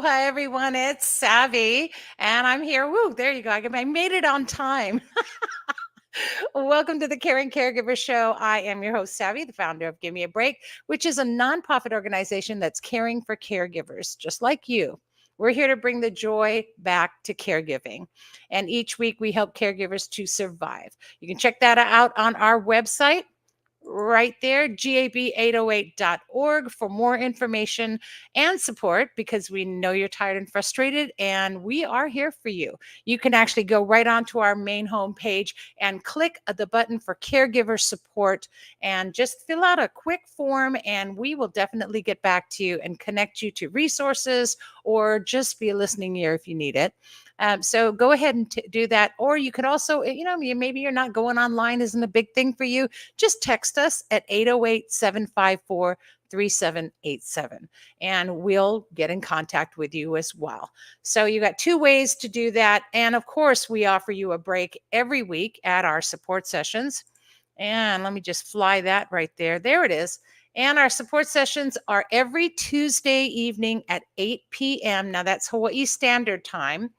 Aloha, everyone. It's Savvy, and I'm here. Woo, there you go. I made it on time. Welcome to the Caring Caregiver Show. I am your host, Savvy, the founder of Give Me a Break, which is a nonprofit organization that's caring for caregivers just like you. We're here to bring the joy back to caregiving. And each week we help caregivers to survive. You can check that out on our website right there, gab808.org, for more information and support, because we know you're tired and frustrated, and we are here for you. You can actually go right onto our main homepage and click the button for caregiver support and just fill out a quick form, and we will definitely get back to you and connect you to resources or just be a listening ear if you need it. So go ahead and do that. Or you could also, maybe you're not going online, isn't a big thing for you. Just text us at 808-754-3787 and we'll get in contact with you as well. So you got two ways to do that. And of course, we offer you a break every week at our support sessions. And let me just fly that right there. There it is. And our support sessions are every Tuesday evening at 8 p.m. Now that's Hawaii Standard Time.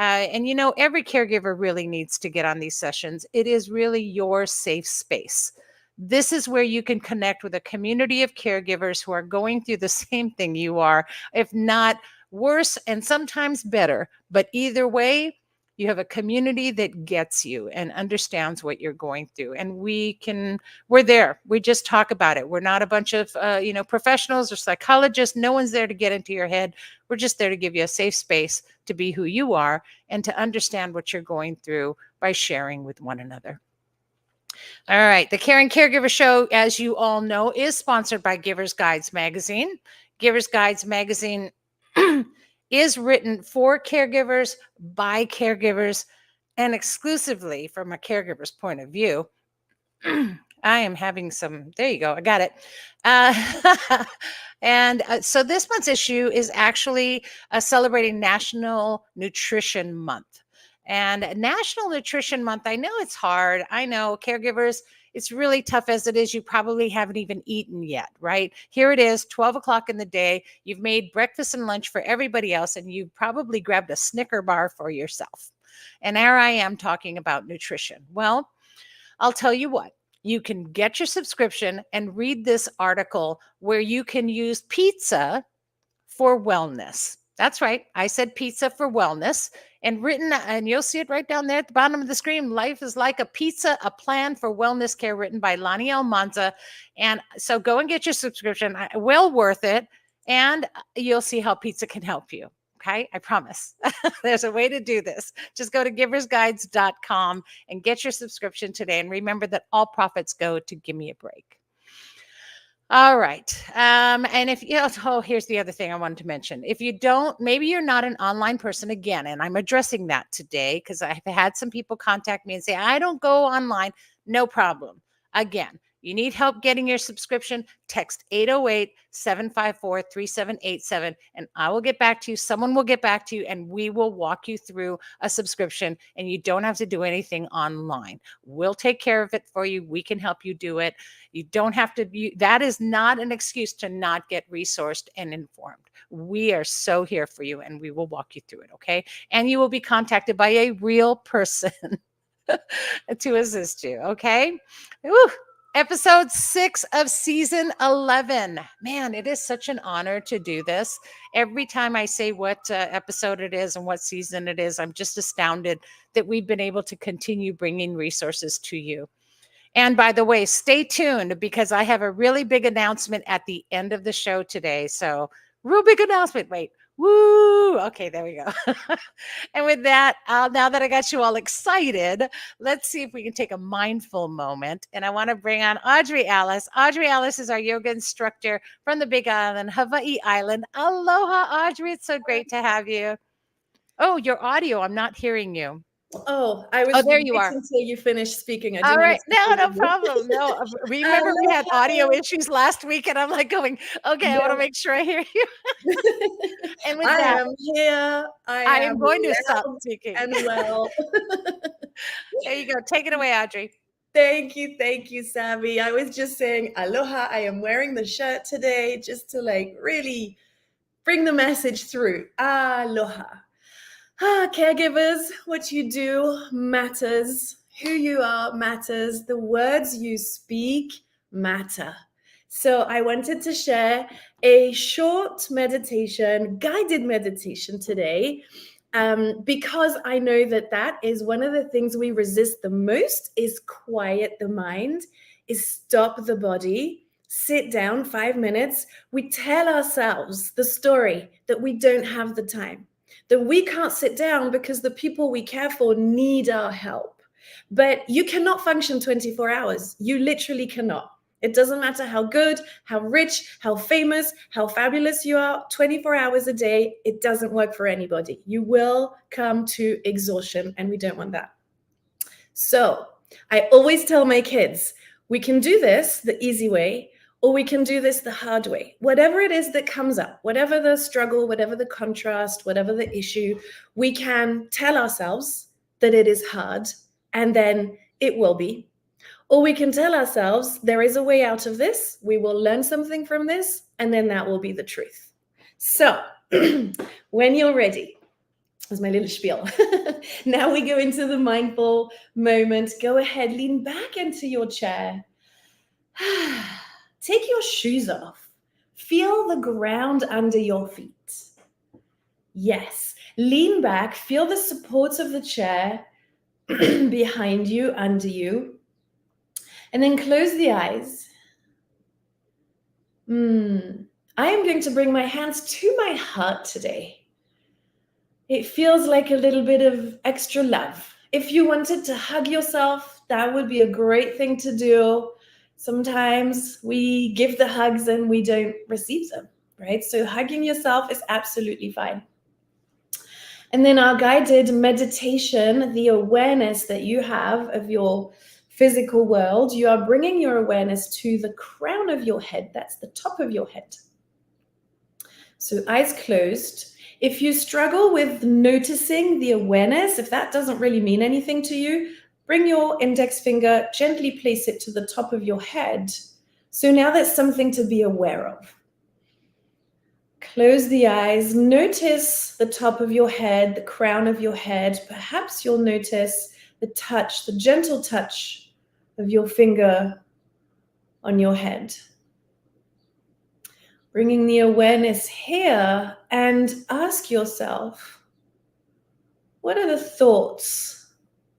Every caregiver really needs to get on these sessions. It is really your safe space. This is where you can connect with a community of caregivers who are going through the same thing you are, if not worse, and sometimes better. But either way, you have a community that gets you and understands what you're going through. And we're there. We just talk about it. We're not a bunch of, professionals or psychologists. No one's there to get into your head. We're just there to give you a safe space to be who you are and to understand what you're going through by sharing with one another. All right. The Caring Caregiver Show, as you all know, is sponsored by Givers Guides Magazine. Givers Guides Magazine is written for caregivers, by caregivers, and exclusively from a caregiver's point of view. I am having there you go. I got it. So this month's issue is actually celebrating National Nutrition Month. And National Nutrition Month, I know it's hard. I know caregivers, it's really tough as it is. You probably haven't even eaten yet, right? Here it is, 12 o'clock in the day. You've made breakfast and lunch for everybody else, and you probably grabbed a Snicker bar for yourself. And there I am talking about nutrition. Well, I'll tell you what. You can get your subscription and read this article where you can use pizza for wellness. That's right. I said pizza for wellness, and you'll see it right down there at the bottom of the screen. Life is like a pizza, a plan for wellness care, written by Lani Almanza. And so go and get your subscription. Well worth it. And you'll see how pizza can help you. Okay, I promise. There's a way to do this. Just go to giversguides.com and get your subscription today. And remember that all profits go to Give Me a Break. All right. And here's the other thing I wanted to mention. If you don't, maybe you're not an online person again, and I'm addressing that today because I've had some people contact me and say, I don't go online. No problem. Again, you need help getting your subscription, text 808-754-3787, and I will get back to you. Someone will get back to you, and we will walk you through a subscription, and you don't have to do anything online. We'll take care of it for you. We can help you do it. You don't have to that is not an excuse to not get resourced and informed. We are so here for you, and we will walk you through it, okay? And you will be contacted by a real person to assist you, okay? Woo. Episode 6 of season 11. Man, it is such an honor to do this. Every time I say what episode it is and what season it is, I'm just astounded that we've been able to continue bringing resources to you. And by the way, stay tuned because I have a really big announcement at the end of the show today. So, real big announcement. Wait. Woo! Okay, there we go. And with that, now that I got you all excited, let's see if we can take a mindful moment. And I want to bring on Audrey Alice. Audrey Alice is our yoga instructor from the Big Island, Hawaii Island. Aloha, Audrey. It's so great to have you. Oh, your audio. I'm not hearing you. Oh, I was there you are. Until you finished speaking. All right. No problem. No, remember we had audio issues last week, and I'm like going, okay, I want to make sure I hear you. And with that, am here. I am going to stop speaking. And well, there you go. Take it away, Audrey. Thank you, Savvy. I was just saying, aloha. I am wearing the shirt today just to really bring the message through. Aloha. Caregivers, what you do matters. Who you are matters. The words you speak matter. So I wanted to share a short meditation, guided meditation today, because I know that that is one of the things we resist the most, is quiet the mind, is stop the body, sit down 5 minutes. We tell ourselves the story that we don't have the time, that we can't sit down because the people we care for need our help. But you cannot function 24 hours. You literally cannot. It doesn't matter how good, how rich, how famous, how fabulous you are, 24 hours a day, it doesn't work for anybody. You will come to exhaustion, and we don't want that. So I always tell my kids, we can do this the easy way, or we can do this the hard way. Whatever it is that comes up, whatever the struggle, whatever the contrast, whatever the issue, we can tell ourselves that it is hard, and then it will be. Or we can tell ourselves there is a way out of this, we will learn something from this, and then that will be the truth. So when you're ready, that's my little spiel. Now we go into the mindful moment. Go ahead, lean back into your chair. Take your shoes off. Feel the ground under your feet. Yes, lean back, feel the support of the chair behind you, under you. And then close the eyes. I am going to bring my hands to my heart today. It feels like a little bit of extra love. If you wanted to hug yourself, that would be a great thing to do. Sometimes we give the hugs and we don't receive them, right? So hugging yourself is absolutely fine. And then our guided meditation, the awareness that you have of your physical world, you are bringing your awareness to the crown of your head. That's the top of your head. So eyes closed. If you struggle with noticing the awareness, if that doesn't really mean anything to you, bring your index finger, gently place it to the top of your head. So now that's something to be aware of. Close the eyes. Notice the top of your head, the crown of your head. Perhaps you'll notice the touch, the gentle touch of your finger on your head. Bringing the awareness here, and ask yourself, what are the thoughts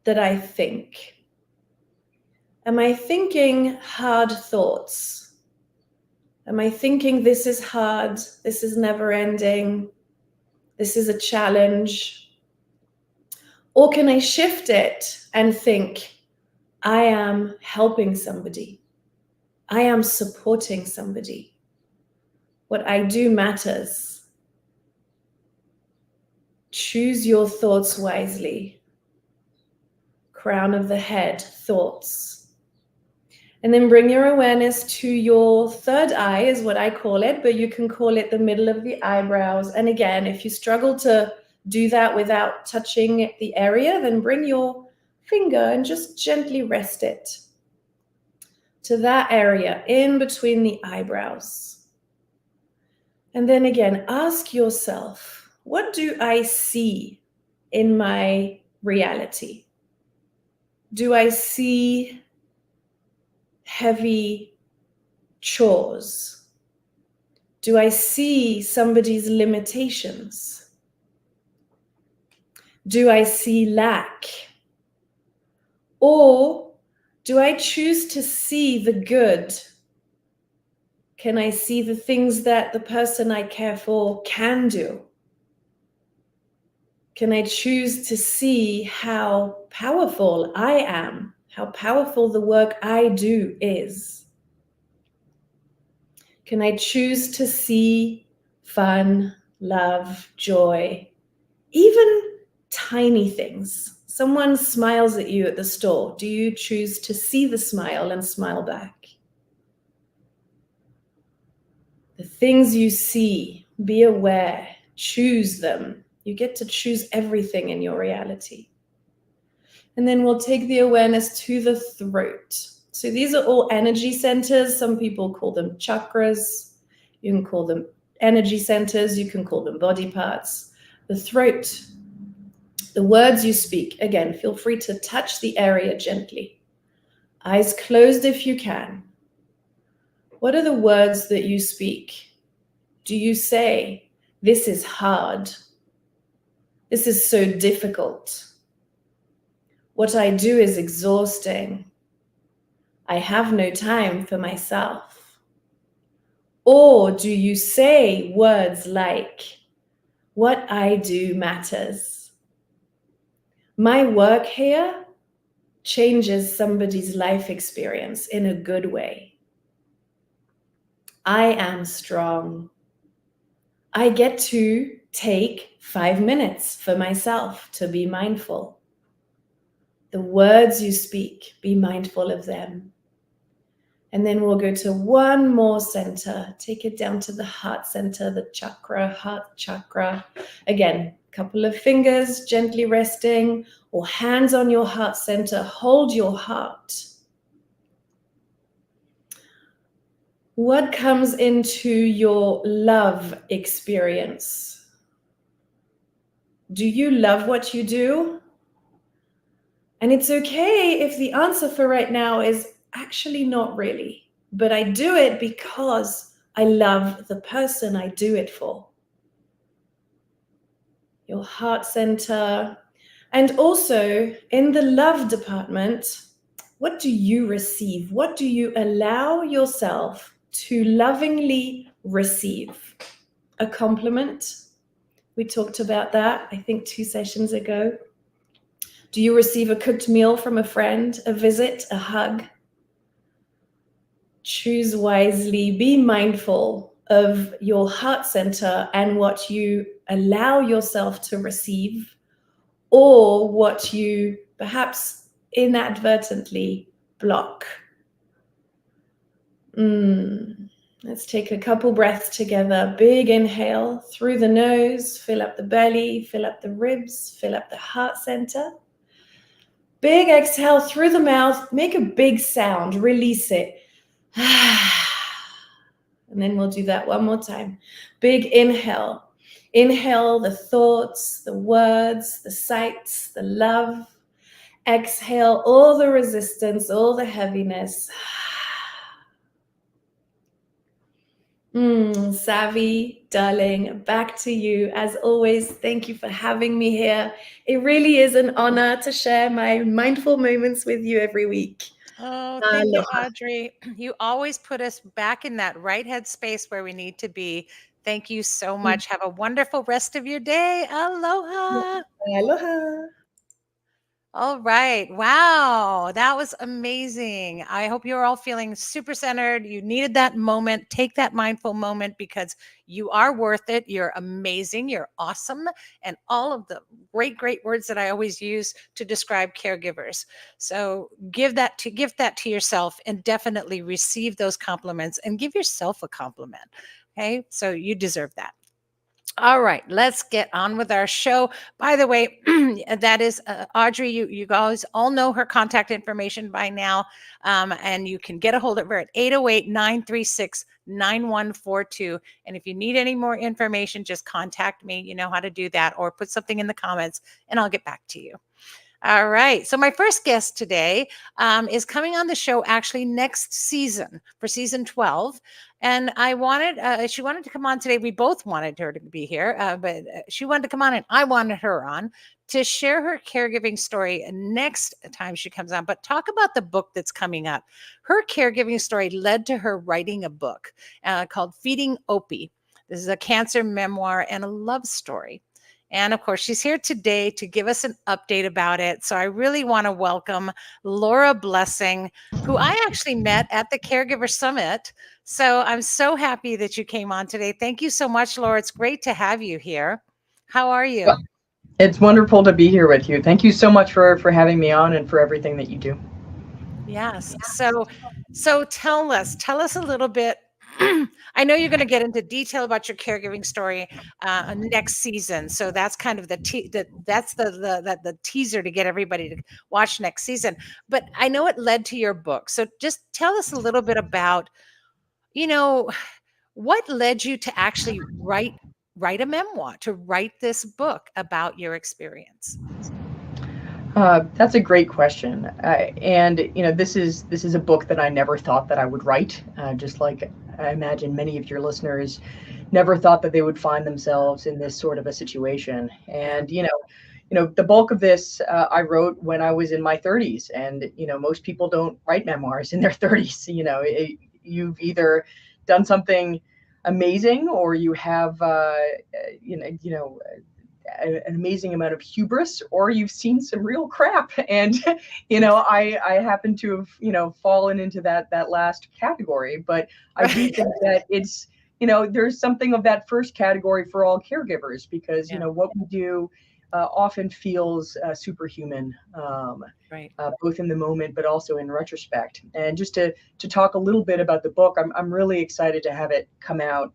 that I think? Am I thinking hard thoughts? Am I thinking this is hard, this is never ending, this is a challenge? Or can I shift it and think, I am helping somebody. I am supporting somebody. What I do matters. Choose your thoughts wisely. Crown of the head, thoughts. And then bring your awareness to your third eye, is what I call it, but you can call it the middle of the eyebrows. And again, if you struggle to do that without touching the area, then bring your finger and just gently rest it to that area in between the eyebrows. And then again, ask yourself, what do I see in my reality? Do I see heavy chores? Do I see somebody's limitations? Do I see lack? Or do I choose to see the good? Can I see the things that the person I care for can do? Can I choose to see how powerful I am, how powerful the work I do is? Can I choose to see fun, love, joy, even tiny things? Someone smiles at you at the store. Do you choose to see the smile and smile back? The things you see, be aware, choose them. You get to choose everything in your reality. And then we'll take the awareness to the throat. So these are all energy centers. Some people call them chakras. You can call them energy centers, you can call them body parts, the throat, the words you speak. Again, feel free to touch the area gently. Eyes closed if you can. What are the words that you speak? Do you say, "This is hard. This is so difficult. What I do is exhausting. I have no time for myself"? Or do you say words like, "What I do matters. My work here changes somebody's life experience in a good way. I am strong. I get to take 5 minutes for myself to be mindful"? The words you speak, be mindful of them. And then we'll go to one more center. Take it down to the heart center, the chakra, heart chakra. Again, a couple of fingers gently resting, or hands on your heart center. Hold your heart. What comes into your love experience? Do you love what you do? And it's okay if the answer for right now is actually not really, but I do it because I love the person I do it for. Your heart center. And also in the love department, what do you receive? What do you allow yourself to lovingly receive? A compliment. We talked about that, I think 2 sessions ago. Do you receive a cooked meal from a friend, a visit, a hug? Choose wisely. Be mindful of your heart center and what you allow yourself to receive, or what you perhaps inadvertently block. Let's take a couple breaths together. Big inhale through the nose, fill up the belly, fill up the ribs, fill up the heart center. Big exhale through the mouth, make a big sound, release it. And then we'll do that one more time. Big inhale. Inhale the thoughts, the words, the sights, the love. Exhale all the resistance, all the heaviness. Savvy, darling, back to you. As always, thank you for having me here. It really is an honor to share my mindful moments with you every week. Oh, thank you, Audrey. You always put us back in that right head space where we need to be. Thank you so much. Have a wonderful rest of your day. Aloha. Aloha. All right. Wow. That was amazing. I hope you're all feeling super centered. You needed that moment. Take that mindful moment because you are worth it. You're amazing. You're awesome. And all of the great, great words that I always use to describe caregivers. So give that to yourself and definitely receive those compliments and give yourself a compliment. Okay. So you deserve that. All right, let's get on with our show. By the way, that is Audrey. You guys all know her contact information by now, and you can get a hold of her at 808-936-9142. And if you need any more information, just contact me. You know how to do that, or put something in the comments, and I'll get back to you. All right. So my first guest today is coming on the show actually next season for season 12. And she wanted to come on today. We both wanted her to be here, but she wanted to come on and I wanted her on to share her caregiving story next time she comes on. But talk about the book that's coming up. Her caregiving story led to her writing a book called Feeding Opie. This is a cancer memoir and a love story. And of course, she's here today to give us an update about it. So I really want to welcome Laura Blessing, who I actually met at the Caregiver Summit. So I'm so happy that you came on today. Thank you so much, Laura. It's great to have you here. How are you? Well, it's wonderful to be here with you. Thank you so much for having me on and for everything that you do. Yes. So tell us a little bit. I know you're going to get into detail about your caregiving story next season. So that's kind of the teaser to get everybody to watch next season. But I know it led to your book. So just tell us a little bit about, what led you to actually write a memoir, to write this book about your experience? That's a great question, and this is a book that I never thought that I would write. Just like I imagine many of your listeners never thought that they would find themselves in this sort of a situation. And the bulk of this I wrote when I was in my 30s, and most people don't write memoirs in their 30s. You've either done something amazing, or you have an amazing amount of hubris, or you've seen some real crap. And I happen to have fallen into that last category. But I do think that it's there's something of that first category for all caregivers, because what we do often feels superhuman, Right. both in the moment but also in retrospect. And just to talk a little bit about the book, I'm really excited to have it come out.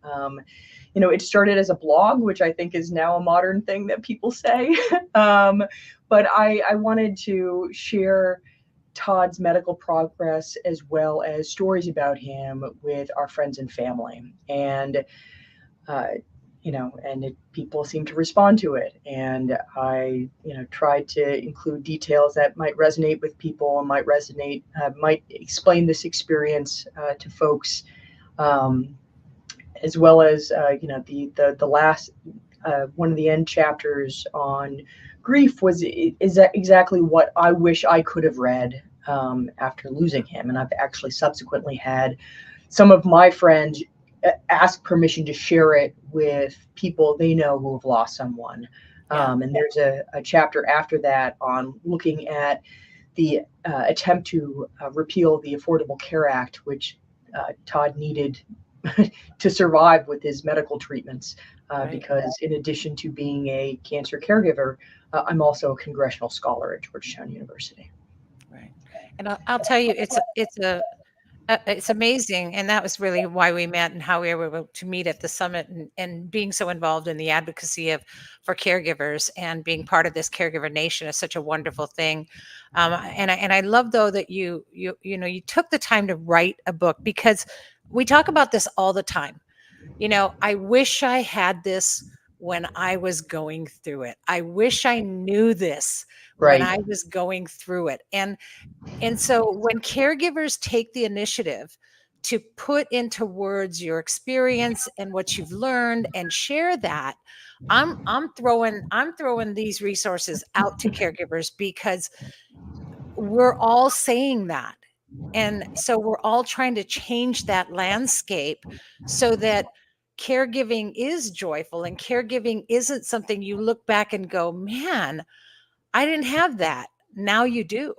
It started as a blog, which I think is now a modern thing that people say. But I wanted to share Todd's medical progress, as well as stories about him, with our friends and family. And people seem to respond to it. And I, tried to include details that might resonate with people and might explain this experience to folks, as well as, the last, one of the end chapters on grief is exactly what I wish I could have read after losing him. And I've actually subsequently had some of my friends ask permission to share it with people they know who have lost someone. And there's a chapter after that on looking at the attempt to repeal the Affordable Care Act, which Todd needed to survive with his medical treatments, because in addition to being a cancer caregiver, I'm also a congressional scholar at Georgetown University. Right. And I'll tell you, it's amazing. And that was really why we met, and how we were able to meet at the summit, and being so involved in the advocacy for caregivers, and being part of this caregiver nation is such a wonderful thing. And I love, though, that you took the time to write a book, because we talk about this all the time. I wish I had this when I was going through it. I wish I knew this when I was going through it. And so when caregivers take the initiative to put into words your experience and what you've learned and share that, I'm throwing these resources out to caregivers, because we're all saying that. And so we're all trying to change that landscape, so that caregiving is joyful, and caregiving isn't something you look back and go, man, I didn't have that. Now you do.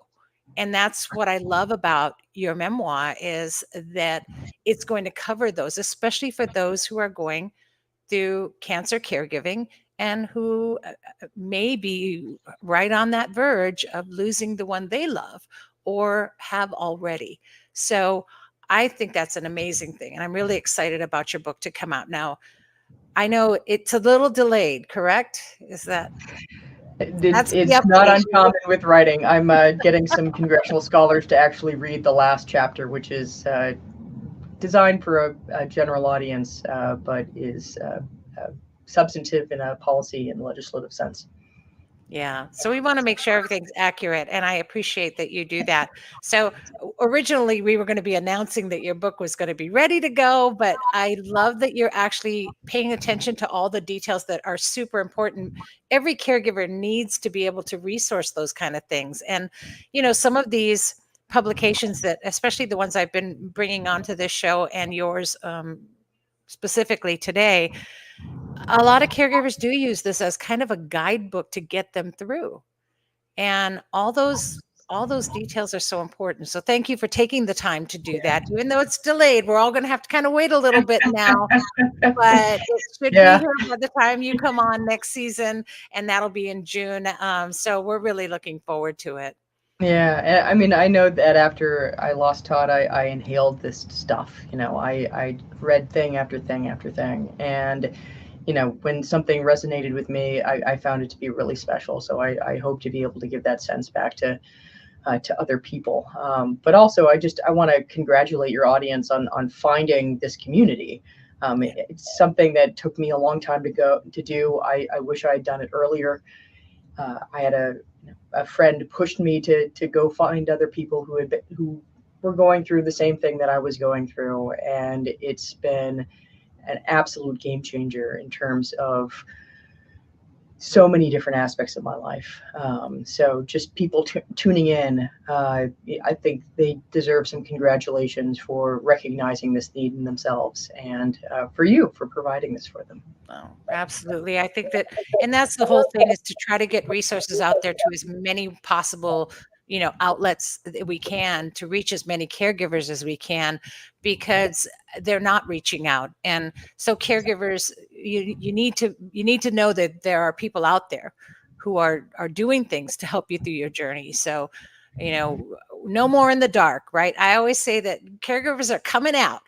And that's what I love about your memoir, is that it's going to cover those, especially for those who are going through cancer caregiving, and who may be right on that verge of losing the one they love, or have already. So I think that's an amazing thing. And I'm really excited about your book to come out now. I know it's a little delayed, correct? Is that? It's not uncommon with writing. I'm getting some congressional scholars to actually read the last chapter, which is designed for a general audience, but is substantive in a policy and legislative sense. Yeah. So we want to make sure everything's accurate, and I appreciate that you do that. So originally we were going to be announcing that your book was going to be ready to go, but I love that you're actually paying attention to all the details that are super important. Every caregiver needs to be able to resource those kind of things. And, some of these publications, that, especially the ones I've been bringing onto this show, and yours specifically today, a lot of caregivers do use this as kind of a guidebook to get them through. And all those details are so important. So thank you for taking the time to do that. Even though it's delayed, we're all going to have to kind of wait a little bit now, but it should be here by the time you come on next season, and that'll be in June. So we're really looking forward to it. Yeah, I mean, I know that after I lost Todd, I inhaled this stuff. I read thing after thing after thing, and when something resonated with me, I found it to be really special. So I hope to be able to give that sense back to other people. But also, I want to congratulate your audience on finding this community. It's something that took me a long time to do. I wish I had done it earlier. I had a friend pushed me to go find other people who were going through the same thing that I was going through, and it's been an absolute game changer in terms of so many different aspects of my life. So just people tuning in, I think they deserve some congratulations for recognizing this need in themselves, and for you for providing this for them. Oh, absolutely. I think that, and that's the whole thing, is to try to get resources out there to as many possible, outlets that we can, to reach as many caregivers as we can, because they're not reaching out. And so caregivers, you need to know that there are people out there who are doing things to help you through your journey. So, no more in the dark, right? I always say that caregivers are coming out.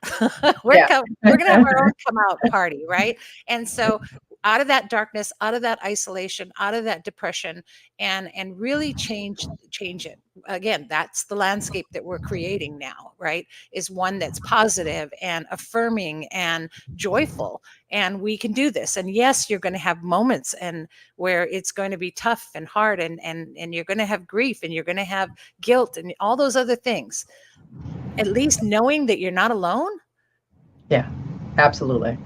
We're going to have our own come out party, right? And so out of that darkness, out of that isolation, out of that depression, and really change it. Again, that's the landscape that we're creating now, right? Is one that's positive and affirming and joyful. And we can do this. And yes, you're going to have moments and where it's going to be tough and hard, and you're going to have grief, and you're going to have guilt and all those other things. At least knowing that you're not alone. Yeah, absolutely.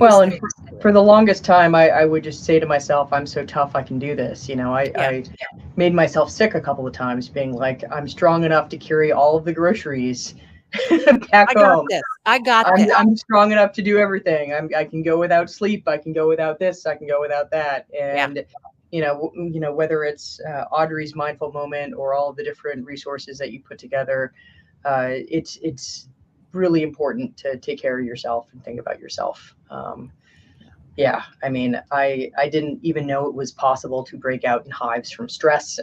Well, and for the longest time, I would just say to myself, I'm so tough, I can do this. I made myself sick a couple of times, being like, I'm strong enough to carry all of the groceries back home. I got this. I'm strong enough to do everything. I can go without sleep. I can go without this. I can go without that. And whether it's Audrey's mindful moment or all of the different resources that you put together, it's really important to take care of yourself and think about yourself. I mean, I didn't even know it was possible to break out in hives from stress.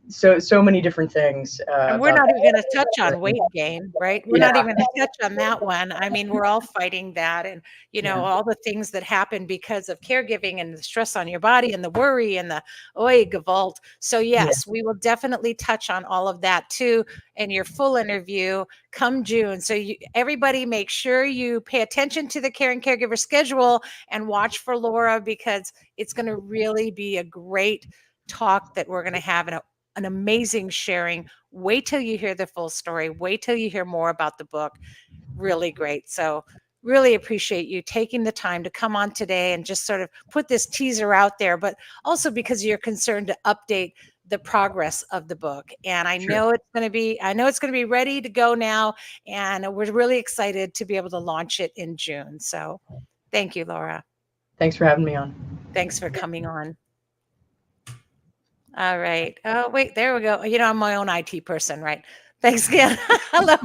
So many different things. And we're not even going to touch on weight gain, right? We're not even going to touch on that one. I mean, we're all fighting that, and all the things that happen because of caregiving and the stress on your body and the worry and the Gewalt. So yes, we will definitely touch on all of that too in your full interview come June. So everybody make sure you pay attention to the Caring Caregiver schedule and watch for Laura, because it's going to really be a great talk that we're going to have, an amazing sharing. Wait till you hear the full story. Wait till you hear more about the book. Really great. So really appreciate you taking the time to come on today and just sort of put this teaser out there, but also because you're concerned to update the progress of the book. And I know it's going to be ready to go now. And we're really excited to be able to launch it in June. So thank you, Laura. Thanks for having me on. Thanks for coming on. All right. Oh, wait, there we go. I'm my own IT person, right? Thanks again. Hello.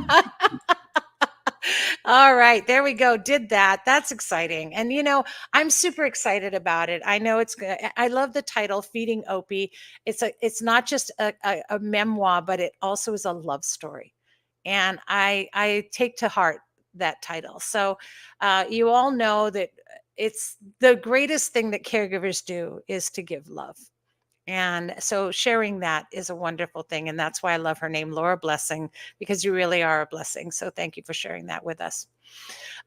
All right, there we go. Did that. That's exciting. And, I'm super excited about it. I know it's good. I love the title, Feeding Opie. It's not just a memoir, but it also is a love story. And I take to heart that title. So you all know that it's the greatest thing that caregivers do is to give love. And so sharing that is a wonderful thing. And that's why I love her name, Laura Blessing, because you really are a blessing. So thank you for sharing that with us.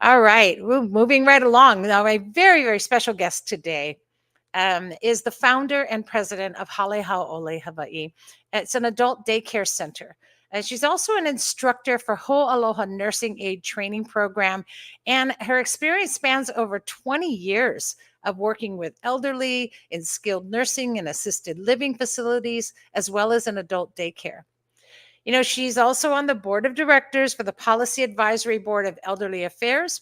All right. Moving right along. Now, my very, very special guest today is the founder and president of Hale Hau'ole Hawaii. It's an adult daycare center. She's also an instructor for Ho'aloha Nursing Aid Training Program. And her experience spans over 20 years of working with elderly in skilled nursing and assisted living facilities, as well as in adult daycare. She's also on the board of directors for the Policy Advisory Board of Elderly Affairs,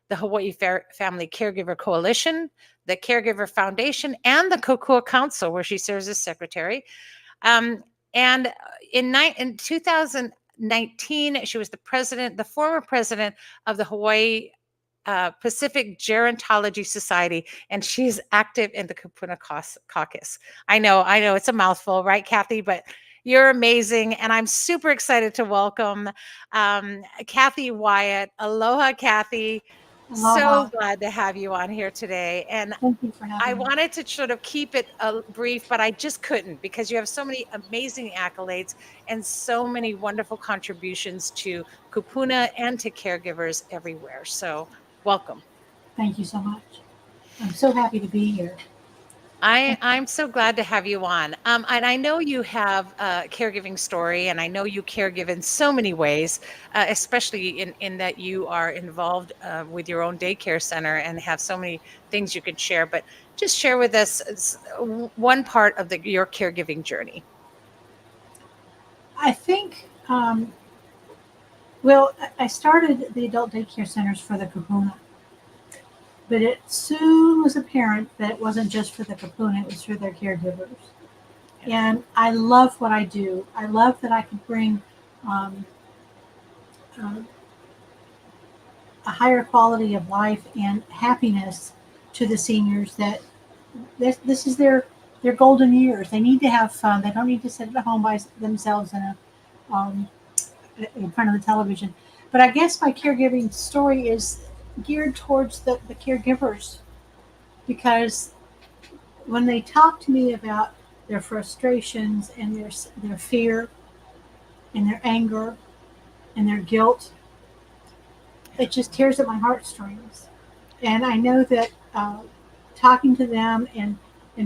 the Hawaii Family Caregiver Coalition, the Caregiver Foundation, and the Kokua Council, where she serves as secretary. And in 2019, she was the former president of the Hawaii Pacific Gerontology Society, and she's active in the Kupuna Caucus. I know it's a mouthful, right, Kathy? But you're amazing, and I'm super excited to welcome Kathy Wyatt. Aloha, Kathy. So Aloha. glad to have you on here today. And Thank you for having I me. wanted to sort of keep it brief, but I just couldn't because you have so many amazing accolades and so many wonderful contributions to Kupuna and to caregivers everywhere. So welcome. Thank you so much. I'm so happy to be here. I'm so glad to have you on. And I know you have a caregiving story, and I know you caregive in so many ways, especially in that you are involved with your own daycare center and have so many things you could share. But just share with us one part of your caregiving journey. I think, well, I started the adult daycare centers for the Kapuna, but it soon was apparent that it wasn't just for the Kapuna, it was for their caregivers. And I love what I do. I love that I can bring um, uh, a higher quality of life and happiness to the seniors that this is their golden years. They need to have fun. They don't need to sit at home by themselves um, in front of the television. But I guess my caregiving story is geared towards the caregivers because when they talk to me about their frustrations and their fear and their anger and their guilt, it just tears at my heartstrings. And I know that talking to them and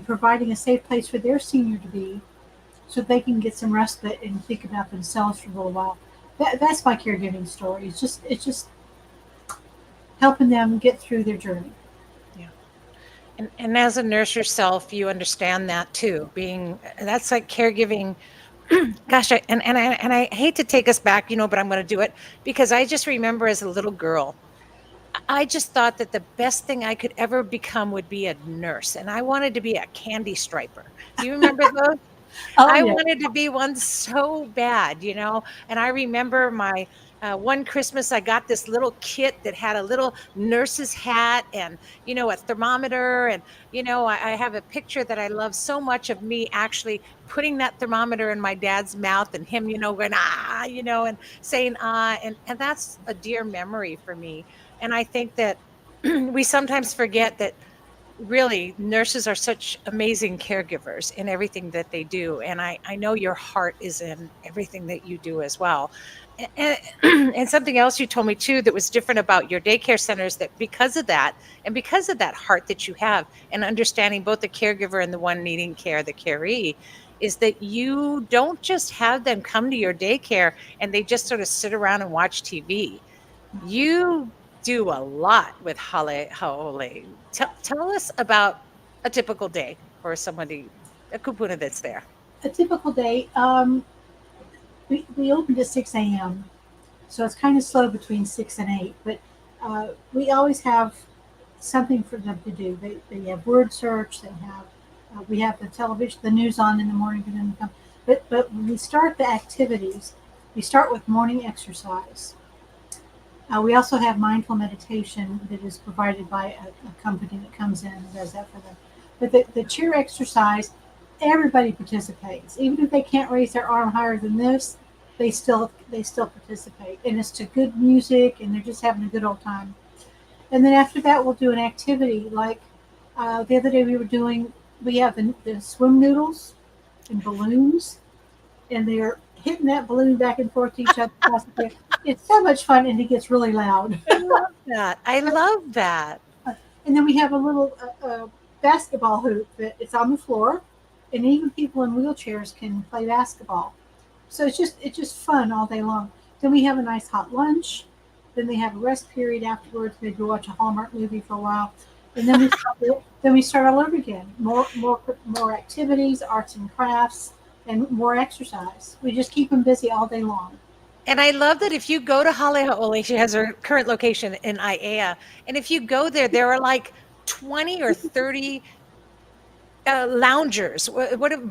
providing a safe place for their senior to be so they can get some respite and think about themselves for a little while. That's my caregiving story. It's just helping them get through their journey. Yeah. And as a nurse yourself, you understand that too. That's like caregiving. Gosh, I hate to take us back, but I'm going to do it because I just remember as a little girl, I just thought that the best thing I could ever become would be a nurse, and I wanted to be a candy striper. Do you remember those? Oh I yeah. wanted to be one so bad, and I remember my one Christmas, I got this little kit that had a little nurse's hat and, a thermometer. And, I have a picture that I love so much of me actually putting that thermometer in my dad's mouth and him, going, and saying, and that's a dear memory for me. And I think that we sometimes forget that really nurses are such amazing caregivers in everything that they do, and I know your heart is in everything that you do as well. And, and something else you told me too that was different about your daycare centers, that because of that and because of that heart that you have and understanding both the caregiver and the one needing care, the caree, is that you don't just have them come to your daycare and they just sort of sit around and watch TV. You do a lot with Hale Haole. Tell us about a typical day for somebody, a kupuna that's there. A typical day. We opened at 6 a.m. So it's kind of slow between 6 and 8, but we always have something for them to do. They have word search. They have we have the television, the news on in the morning for them to come. But when we start the activities, we start with morning exercise. We also have mindful meditation that is provided by a company that comes in and does that for them. But the chair exercise, everybody participates. Even if they can't raise their arm higher than this, they still participate. And it's to good music, and they're just having a good old time. And then after that, we'll do an activity like the other day we have the swim noodles and balloons, and they're hitting that balloon back and forth to each other across the field. It's so much fun, and it gets really loud. I love that. I love that. And then we have a little basketball hoop that it's on the floor, and even people in wheelchairs can play basketball. So it's just fun all day long. Then we have a nice hot lunch. Then they have a rest period afterwards. Maybe watch a Hallmark movie for a while, and then we start all over again. More activities, arts and crafts, and more exercise. We just keep them busy all day long. And I love that if you go to Hale'aole, she has her current location in Aiea, and if you go there are like 20 or 30 loungers.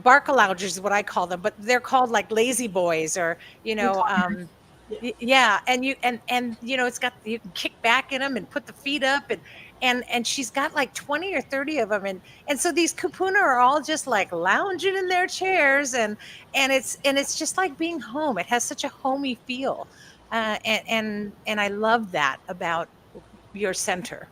Barca loungers is what I call them, but they're called like lazy boys or, yeah. And it's got, you can kick back in them and put the feet up and she's got like 20 or 30 of them. And so these kupuna are all just like lounging in their chairs and it's just like being home. It has such a homey feel. And I love that about your center.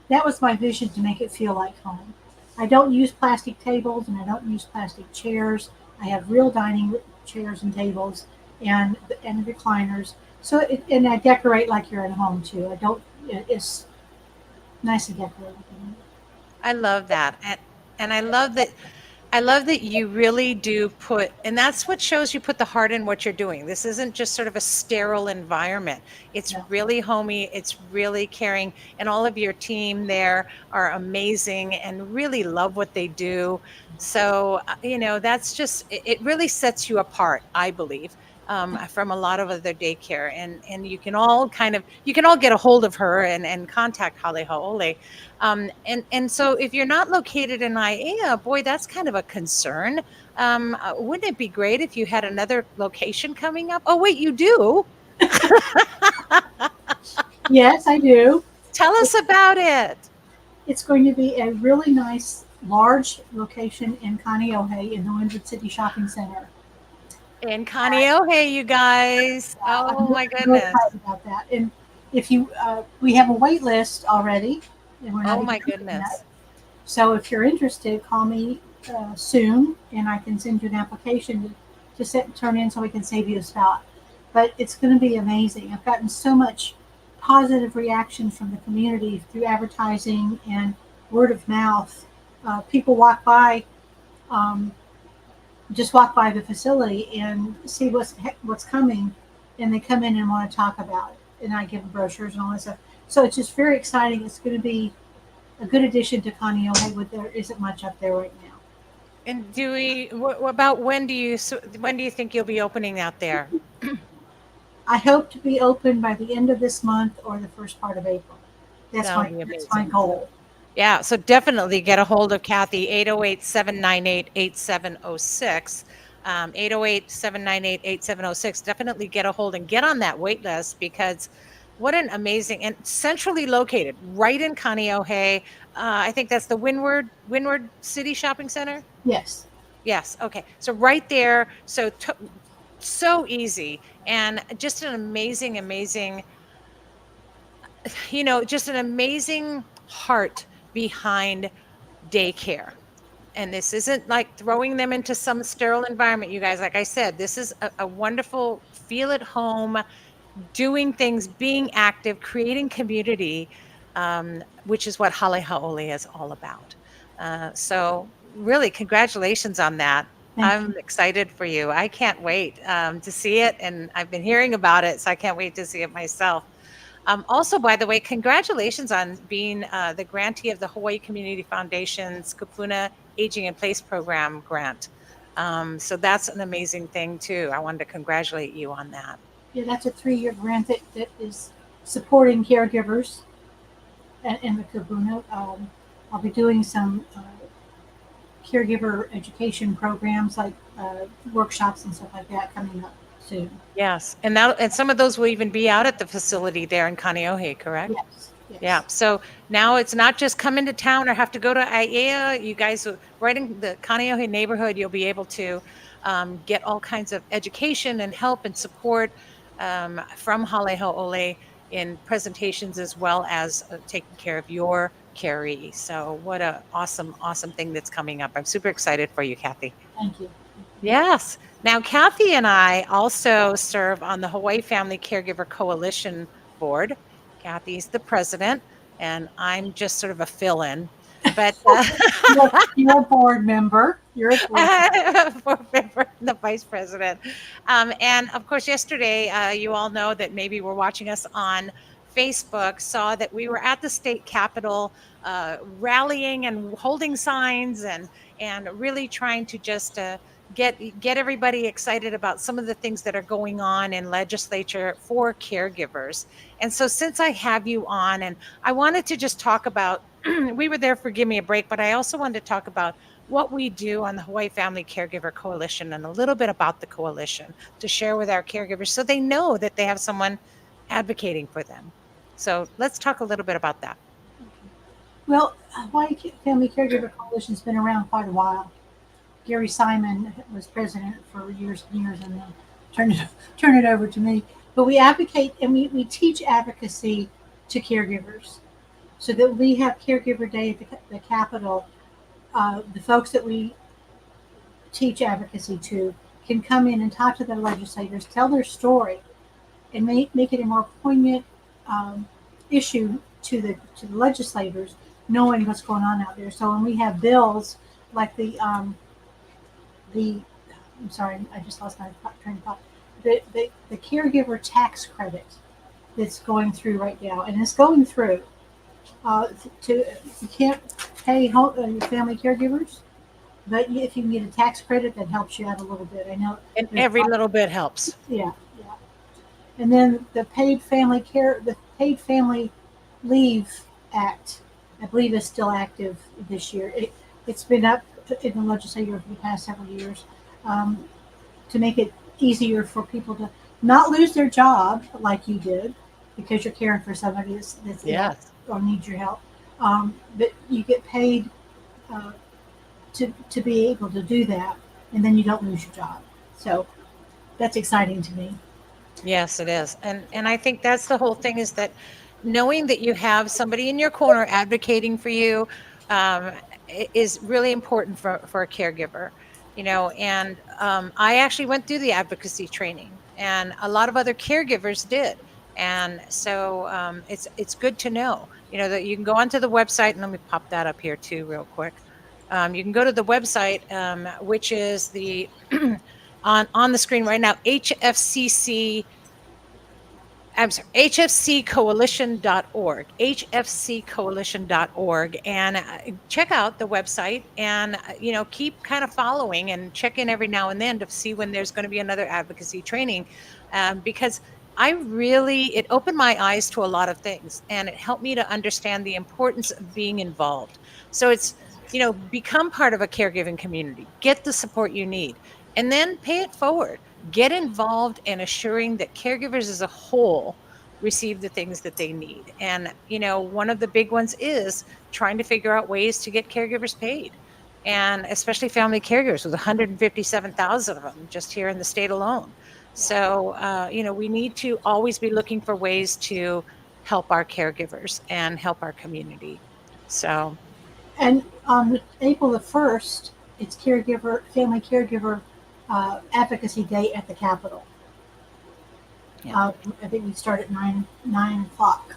That was my vision, to make it feel like home. I don't use plastic tables and I don't use plastic chairs. I have real dining chairs and tables and recliners. So and I decorate like you're at home too. I don't. It's nicely decorated. I love that. And I love that you really do put, and that's what shows you put the heart in what you're doing. This isn't just sort of a sterile environment. It's Yeah. really homey. It's really caring. And all of your team there are amazing and really love what they do. So, that's just, it really sets you apart, I believe. From a lot of other daycare, and you can all get a hold of her and contact Hale Ha'ole. And so if you're not located in Aiea, boy, that's kind of a concern. Wouldn't it be great if you had another location coming up? Oh, wait, you do? Yes, I do. Tell us about it. It's going to be a really nice, large location in Kaneohe in the Windward City Shopping Center. In Kaneohe, you guys. Oh, my I'm really goodness. excited about that. And if you, we have a wait list already. And we're not Oh, my even open goodness. yet. So if you're interested, call me soon, and I can send you an application to turn in so we can save you a spot. But it's going to be amazing. I've gotten so much positive reaction from the community through advertising and word of mouth. People just walk by the facility and see what's coming, and they come in and want to talk about it. And I give them brochures and all that stuff. So it's just very exciting. It's going to be a good addition to Kaneohe, but there isn't much up there right now. And what about when do you think you'll be opening out there? I hope to be open by the end of this month or the first part of April. That's That would be that's my amazing. goal. Yeah, so definitely get a hold of Kathy, 808-798-8706. 808-798-8706. Definitely get a hold and get on that wait list, because what an amazing and centrally located right in Kaneohe. I think that's the Windward City Shopping Center. Yes. Yes. Okay. So right there. So easy, and just an amazing, just an amazing heart behind daycare. And this isn't like throwing them into some sterile environment, you guys. Like I said, this is a wonderful feel at home, doing things, being active, creating community, which is what Hale Ha'ole is all about. So really, congratulations on that. I'm excited for you. I can't wait to see it, and I've been hearing about it, so I can't wait to see it myself. Also, by the way, congratulations on being the grantee of the Hawaii Community Foundation's Kupuna Aging in Place Program grant. So that's an amazing thing too. I wanted to congratulate you on that. Yeah, that's a 3-year grant that is supporting caregivers in the Kupuna. I'll be doing some caregiver education programs, like workshops and stuff like that, coming up soon. Yes, and some of those will even be out at the facility there in Kaneohe, correct? Yes. Yeah. So now it's not just come into town or have to go to Aiea. You guys, right in the Kaneohe neighborhood, you'll be able to get all kinds of education and help and support from Hale Ha'ole in presentations, as well as taking care of your caree. So what a awesome thing that's coming up. I'm super excited for you, Kathy. Thank you. Yes. Now, Kathy and I also serve on the Hawaii Family Caregiver Coalition board. Kathy's the president, and I'm just sort of a fill-in. But you're a board member. You're a board member, the vice president. And of course, yesterday, you all know that maybe we're watching us on Facebook, saw that we were at the state capitol rallying and holding signs and really trying to just get everybody excited about some of the things that are going on in legislature for caregivers. And so since I have you on, and I wanted to just talk about, we were there for Give Me a Break, but I also wanted to talk about what we do on the Hawaii Family Caregiver Coalition and a little bit about the coalition to share with our caregivers so they know that they have someone advocating for them. So let's talk a little bit about that. Well, Hawaii Family Caregiver Coalition has been around quite a while. Gary Simon was president for years and years, and then turned it over to me. But we advocate and we teach advocacy to caregivers, so that we have Caregiver Day at the Capitol. The folks that we teach advocacy to can come in and talk to their legislators, tell their story, and make it a more poignant issue to the legislators, knowing what's going on out there. So when we have bills like the I'm sorry, I just lost my train of thought. The caregiver tax credit that's going through right now, and it's going through. You can't pay family caregivers, but if you can get a tax credit, that helps you out a little bit. I know, And every little bit helps. yeah. And then the paid family leave act, I believe, is still active this year. It's been up in the legislature for the past several years, to make it easier for people to not lose their job like you did, because you're caring for somebody that's ill or needs your help. But you get paid to be able to do that, and then you don't lose your job. So that's exciting to me. Yes, it is. And I think that's the whole thing, is that knowing that you have somebody in your corner advocating for you is really important for a caregiver, and I actually went through the advocacy training, and a lot of other caregivers did. And so it's good to know, that you can go onto the website, and let me pop that up here too real quick. You can go to the website, which is the on the screen right now, hfccoalition.org, hfccoalition.org, and check out the website, and keep kind of following and check in every now and then to see when there's going to be another advocacy training, because it opened my eyes to a lot of things, and it helped me to understand the importance of being involved. So it's, become part of a caregiving community, get the support you need, and then pay it forward. Get involved in assuring that caregivers as a whole receive the things that they need. And, one of the big ones is trying to figure out ways to get caregivers paid, and especially family caregivers, with 157,000 of them just here in the state alone. So, we need to always be looking for ways to help our caregivers and help our community. So, And on April the 1st, it's family caregiver advocacy day at the Capitol. Yeah. I think we start at 9 o'clock.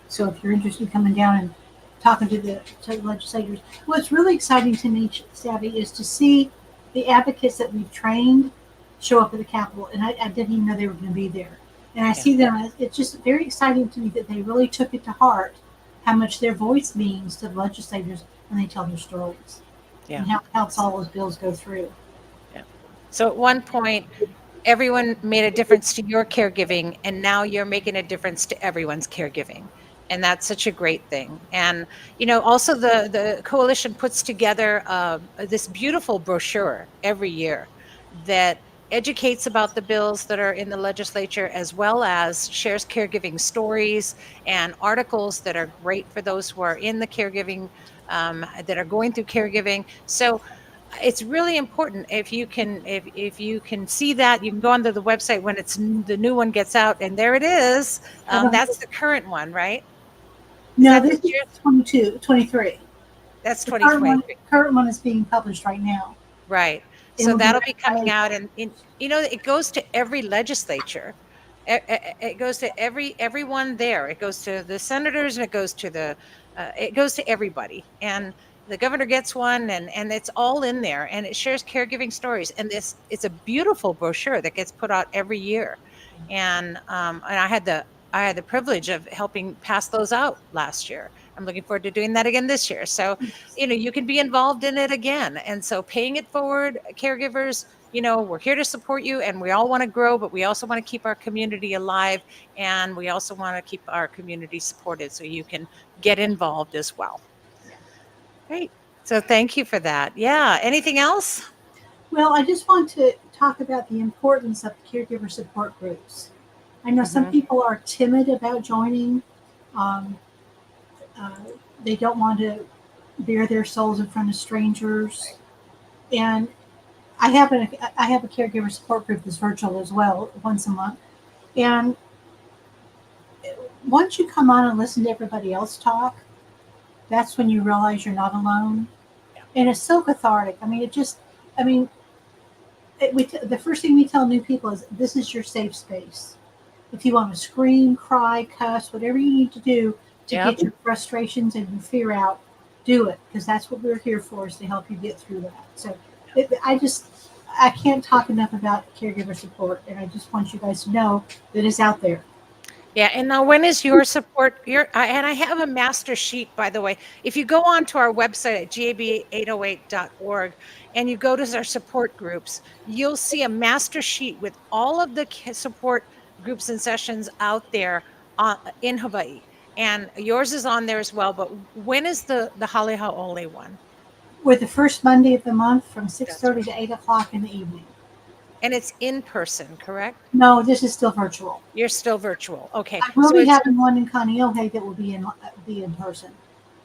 So if you're interested in coming down and talking to the legislators, what's really exciting to me, Savvy, is to see the advocates that we've trained show up at the Capitol, and I didn't even know they were going to be there. And I see them. It's just very exciting to me that they really took it to heart, how much their voice means to the legislators when they tell their stories, and how it helps all those bills go through. Yeah. So at one point, everyone made a difference to your caregiving, and now you're making a difference to everyone's caregiving. And that's such a great thing. And, also the coalition puts together this beautiful brochure every year that educates about the bills that are in the legislature, as well as shares caregiving stories and articles that are great for those who are in the caregiving, that are going through caregiving. So it's really important. If you can see that, you can go onto the website when the new one gets out, and there it is. That's the current one, right? No, this is 23. That's The 2023. current one is being published right now. Right. So that'll be coming out, and it goes to every legislature. It goes to everyone there. It goes to the senators, and it goes to everybody. And the governor gets one, and it's all in there, and it shares caregiving stories. And it's a beautiful brochure that gets put out every year. And I had the privilege of helping pass those out last year. I'm looking forward to doing that again this year. So, you can be involved in it again. And so paying it forward, caregivers, we're here to support you, and we all want to grow, but we also want to keep our community alive, and we also want to keep our community supported, so you can get involved as well. Great. So thank you for that. Yeah. Anything else? Well, I just want to talk about the importance of caregiver support groups. I know some people are timid about joining. They don't want to bare their souls in front of strangers. And I have a caregiver support group that's virtual as well, once a month. And once you come on and listen to everybody else talk, that's when you realize you're not alone. Yeah. And it's so cathartic. I mean, the first thing we tell new people is this is your safe space. If you want to scream, cry, cuss, whatever you need to do to Yep. get your frustrations and your fear out, do it, because that's what we're here for, is to help you get through that. So I can't talk enough about caregiver support, and I just want you guys to know that it's out there. Yeah, and now when is your support? And I have a master sheet, by the way. If you go on to our website at gab808.org and you go to our support groups, you'll see a master sheet with all of the support groups and sessions out there in Hawaii. And yours is on there as well. But when is the Hale Hau'ole one? We're the first Monday of the month from That's 6:30 right. to 8 o'clock in the evening. And it's in person, correct? No, this is still virtual. You're still virtual. Okay. I will So be it's having one in Kaneohe that will be in person.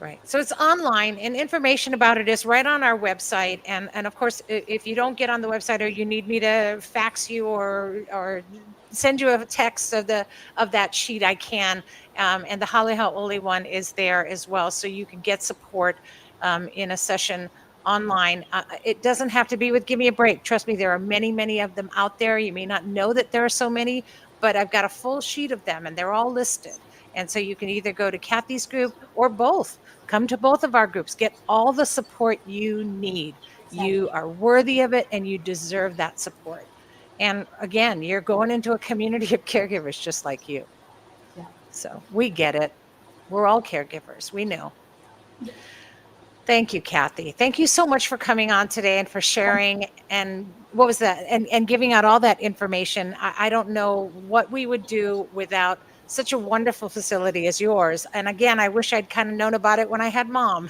right. So it's online, and information about it is right on our website. And of course, if you don't get on the website, or you need me to fax you or send you a text of that sheet, I can. And the Hale Hau'ole one is there as well, so you can get support in a session online. It doesn't have to be with Give Me a Break. Trust me, there are many, many of them out there. You may not know that there are so many, but I've got a full sheet of them, and they're all listed. And so you can either go to Kathy's group or both. Come to both of our groups. Get all the support you need. You are worthy of it, and you deserve that support. And again, you're going into a community of caregivers just like you. Yeah. So we get it. We're all caregivers. We know. Thank you, Kathy. Thank you so much for coming on today and for sharing. And what was that? And giving out all that information. I don't know what we would do without such a wonderful facility as yours. And again, I wish I'd kind of known about it when I had Mom.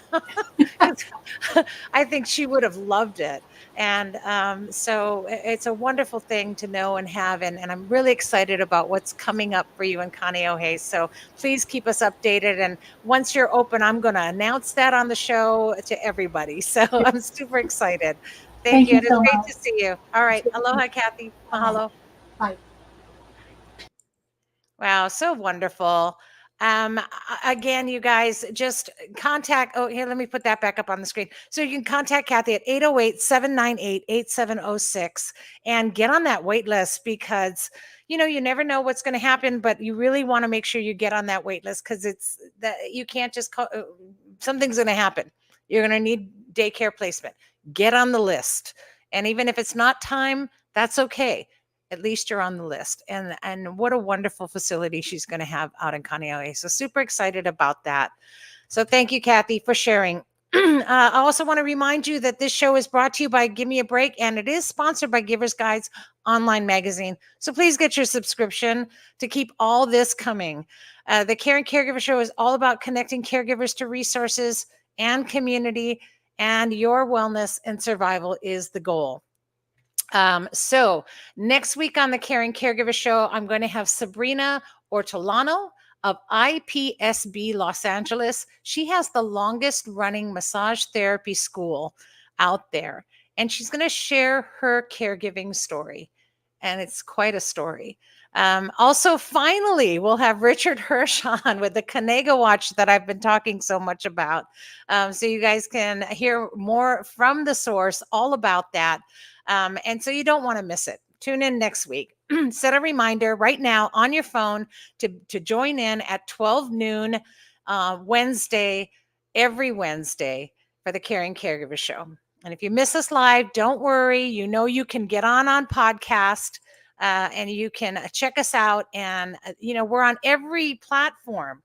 I think she would have loved it. And so it's a wonderful thing to know and have. And I'm really excited about what's coming up for you in Kaneohe. So please keep us updated. And once you're open, I'm going to announce that on the show to everybody. So I'm super excited. Thank you. you It is so great much. to see you. All right. Aloha, Kathy. Mahalo. Bye. Wow, so wonderful. Again, you guys just contact, oh, here, let me put that back up on the screen. So you can contact Kathy at 808-798-8706 and get on that wait list, because, you never know what's going to happen, but you really want to make sure you get on that wait list, because it's that you can't just call, something's going to happen. You're going to need daycare placement. Get on the list. And even if it's not time, that's okay. At least you're on the list. And what a wonderful facility she's going to have out in Kaneohe. So super excited about that. So thank you, Kathy, for sharing. I also want to remind you that this show is brought to you by Give Me a Break, and it is sponsored by Givers Guides online magazine. So please get your subscription to keep all this coming. The Caring Caregiver Show is all about connecting caregivers to resources and community, and your wellness and survival is the goal. So next week on the Caring Caregiver Show, I'm going to have Sabrina Ortolano of IPSB Los Angeles. She has the longest running massage therapy school out there, and she's going to share her caregiving story. And it's quite a story. Also, finally, we'll have Richard Hirsch on with the Kanega Watch that I've been talking so much about. So you guys can hear more from the source all about that. And so you don't want to miss it. Tune in next week. Set a reminder right now on your phone to join in at 12 noon Wednesday, every Wednesday, for the Caring Caregiver Show. And if you miss us live, don't worry. You can get on podcast and you can check us out. And, we're on every platform.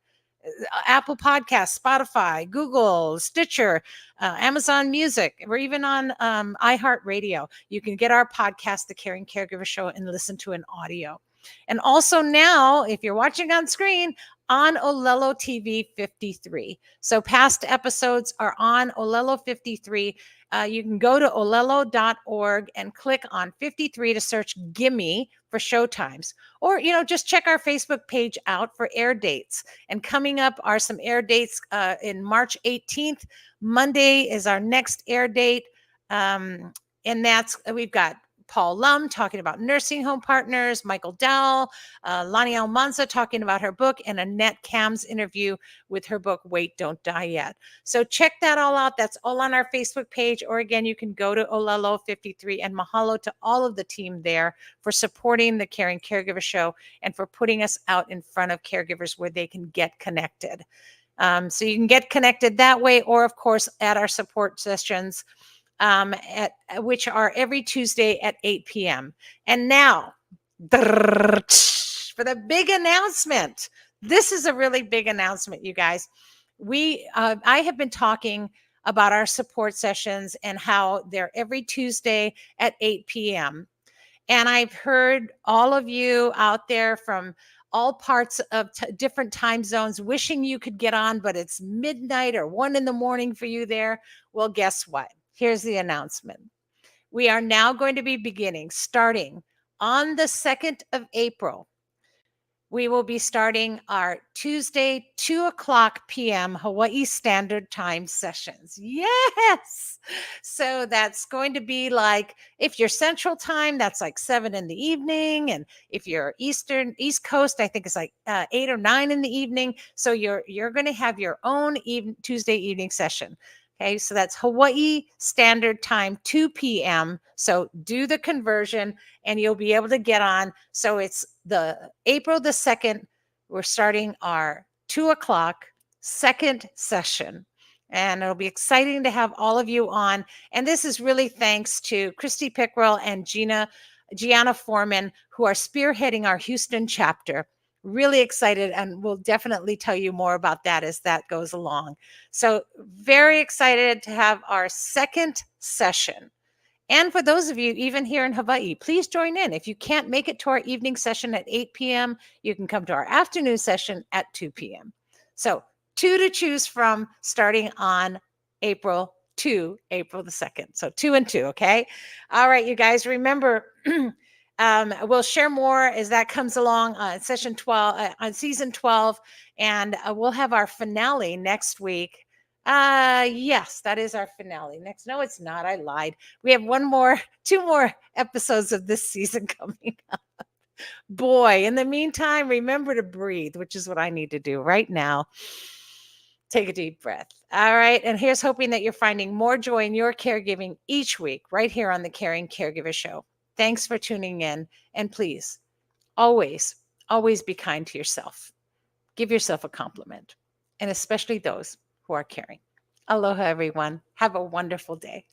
Apple Podcasts, Spotify, Google, Stitcher, Amazon Music. We're even on iHeartRadio. You can get our podcast, The Caring Caregiver Show, and listen to an audio. And also now, if you're watching on screen, on Olelo TV 53. So past episodes are on Olelo 53. You can go to olelo.org and click on 53 to search Gimme for show times. Or, just check our Facebook page out for air dates. And coming up are some air dates in March 18th. Monday is our next air date. And we've got Paul Lum talking about nursing home partners, Michael Dell, Lani Almanza talking about her book, and Annette Cam's interview with her book, Wait, Don't Die Yet. So check that all out. That's all on our Facebook page. Or again, you can go to Olelo 53, and mahalo to all of the team there for supporting the Caring Caregiver Show and for putting us out in front of caregivers where they can get connected. So you can get connected that way, or of course at our support sessions, which are every Tuesday at 8 p.m. And now, for the big announcement. This is a really big announcement, you guys. I have been talking about our support sessions and how they're every Tuesday at 8 p.m. And I've heard all of you out there from all parts of different time zones wishing you could get on, but it's midnight or 1 a.m. for you there. Well, guess what? Here's the announcement. We are now going to be starting on the 2nd of April. We will be starting our Tuesday, 2:00 p.m. Hawaii Standard Time sessions. Yes. So that's going to be like, if you're Central Time, that's like 7 p.m. And if you're East Coast, I think it's like 8 or 9 p.m. So you're going to have your own Tuesday evening session. Okay, so that's Hawaii Standard Time, 2 p.m. So do the conversion and you'll be able to get on. So it's the April the 2nd. We're starting our 2:00 second session. And it'll be exciting to have all of you on. And this is really thanks to Christy Pickrell and Gianna Foreman, who are spearheading our Houston chapter. Really excited, and we'll definitely tell you more about that as that goes along. So very excited to have our second session. And for those of you even here in Hawaii, please join in. If you can't make it to our evening session at 8 p.m., you can come to our afternoon session at 2 p.m. So 2 to choose from, starting on April the 2nd. So 2 and 2, okay? All right, you guys, remember, we'll share more as that comes along on session 12, on season 12, and we'll have our finale next week. Yes, that is our finale next. No, it's not. I lied. We have 2 more episodes of this season coming up. Boy, in the meantime, remember to breathe, which is what I need to do right now. Take a deep breath. All right. And here's hoping that you're finding more joy in your caregiving each week right here on the Caring Caregiver Show. Thanks for tuning in. And please, always, always be kind to yourself. Give yourself a compliment, and especially those who are caring. Aloha, everyone. Have a wonderful day.